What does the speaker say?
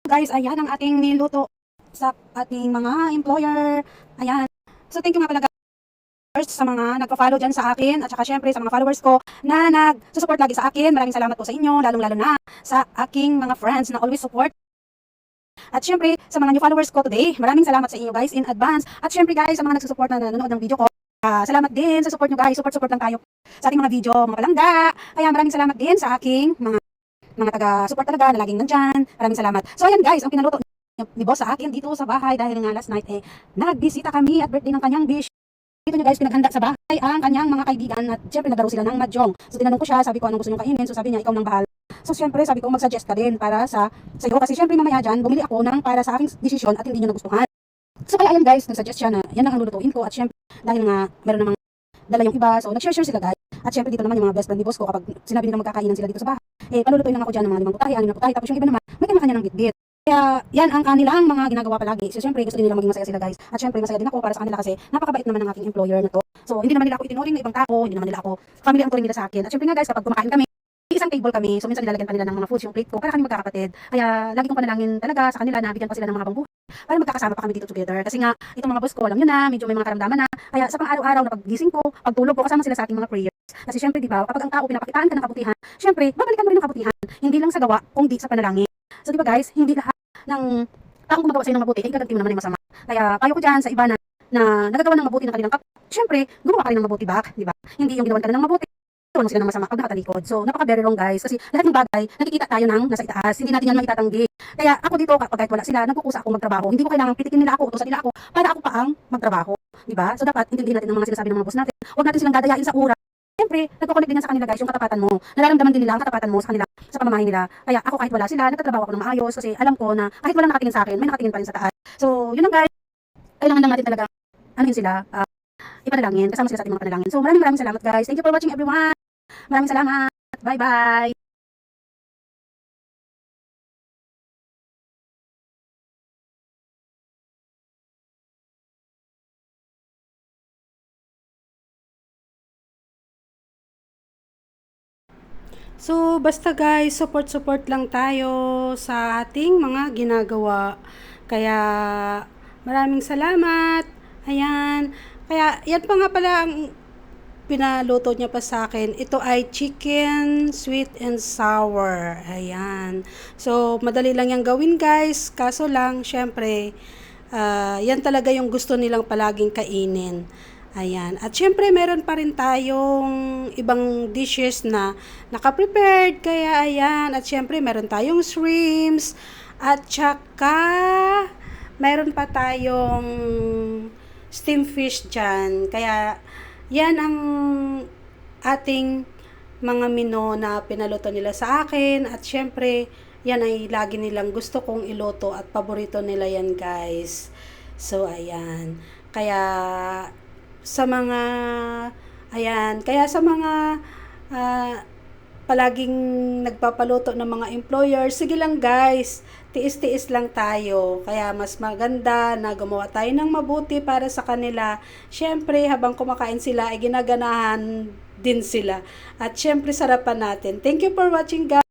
Guys, ayan ang ating niluto sa ating mga employer. Ayan. So, thank you nga pala guys sa mga nagpa-follow dyan sa akin at saka syempre sa mga followers ko na nag-support lagi sa akin. Maraming salamat po sa inyo, lalong-lalo na sa aking mga friends na always support. At syempre, sa mga new followers ko today, maraming salamat sa inyo guys in advance. At syempre guys, sa mga nagsusupport na nanonood ng video ko, salamat din sa support nyo guys. Support lang tayo sa ating mga video, mga palangga. Kaya maraming salamat din sa aking mga taga-support talaga na laging nandyan. Maraming salamat. So ayan guys, ang pinaluto ni boss sa akin dito sa bahay dahil nga last night nagbisita kami at birthday ng kanyang bish. Dito nyo guys, pinaghanda sa bahay ang kanyang mga kaibigan at syempre naglaro sila ng mahjong. So tinanong ko siya, sabi ko anong gusto nyo kainin. So sabi niya, ikaw nang bahala. So syempre sabi ko mag-suggest ka din para sa iyo kasi syempre mamaya dyan, bumili ako ng para sa aking desisyon at hindi nyo nagustuhan. So kaya ayan guys, nag-suggest siya na yan lang ang lulutuin ko at syempre dahil nga meron namang dala yung iba, so nag-share sila guys. At syempre dito naman yung mga best friend ni boss ko kapag sinabi nila magkakainan sila dito sa bahay. Palulutuin lang ako dyan ng mga 5 putahe, 6 na putahe, tapos yung iba naman may kanya-kanya ng bitbit. Kaya yan ang kanilang mga ginagawa palagi. So syempre gusto din nila maging masaya sila guys. At syempre masaya din ako para sa kanila kasi napakabait naman ng aking employer na to. So hindi naman nila ako itinuring na ibang tao, hindi naman nila ako family ang turing nila sa akin. At syempre nga guys, kapag kumakain kami, isang table kami, so minsan nilalagyan pa nila ng mga foods yung plate ko para kami magkakapatid. Kaya lagi kong panalangin talaga sa kanila na bigyan pa sila ng mga habang buhay para magkakasama pa kami dito together. Kasi nga itong mga boss ko, alam nyo na, medyo may mga karamdaman na. Kaya sa pang-araw-araw na paggising ko, pagtulog ko, kasama sila sa aking mga prayers. Kasi syempre di ba, kapag ang tao pinapakitaan ka ng kabutihan, syempre babalikan mo rin ang kabutihan, hindi lang sa gawa, kundi sa panalangin. So di ba guys, hindi lahat ng taong gumagawa sa inyo ng mabuti, ay gaganti mo naman yung masama. Kaya payo ko dyan sa iba na nagagawa ng mabuti ng kanilang kapwa. Syempre, gumawa ka rin ng mabuti back, di ba? Hindi yung ginawan ka na ng mabuti, ginawan mo sila ng masama pag nakatalikod. So, napaka-very wrong guys. Kasi lahat ng bagay, nakikita tayo ng nasa itaas. Hindi natin yan maitatanggi. Kaya ako dito, kapag kahit wala sila, nagkukusa akong magtrabaho. Hindi ko kailangan pitikin nila ako, utusan nila ako, para ako pa ang magtrabaho. Di ba? So, dapat intindihin natin ang mga sinasabi ng mga boss natin. Huwag natin silang dadayain sa ura. Siyempre, nagko-connect din yan sa kanila guys, yung katapatan mo. Nararamdaman din nila ang katapatan mo sa kanila, sa pamamahay nila. Kaya ako kahit wala sila, nagtatrabaho ako ng maayos kasi alam ko na kahit wala nakatingin sa akin, may nakatingin pa rin sa taas. So, yun lang guys. Kailangan lang natin talaga, anuhin sila, ipanalangin, kasama sila sa ating mga panalangin. So, maraming salamat guys. Thank you for watching everyone. Maraming salamat. Bye-bye. So, basta guys, support lang tayo sa ating mga ginagawa. Kaya, maraming salamat. Ayan. Kaya, yan pa nga pala ang pinaluto niya pa sa akin. Ito ay chicken sweet and sour. Ayan. So, madali lang yung gawin guys. Kaso lang, syempre, yan talaga yung gusto nilang palaging kainin. Ayan. At syempre, meron pa rin tayong ibang dishes na naka-prepared. Kaya, ayan. At syempre, meron tayong shrimps. At saka, meron pa tayong steam fish dyan. Kaya, yan ang ating mga menu na pinaluto nila sa akin. At syempre, yan ay lagi nilang gusto kong iluto at paborito nila yan guys. So, ayan. Kaya, sa mga ah, palaging nagpapaluto ng mga employer, sige lang guys, tiis-tiis lang tayo. Kaya mas maganda na gumawa tayo ng mabuti para sa kanila. Syempre, habang kumakain sila, ay ginaganahan din sila. At syempre, sarapan natin. Thank you for watching guys.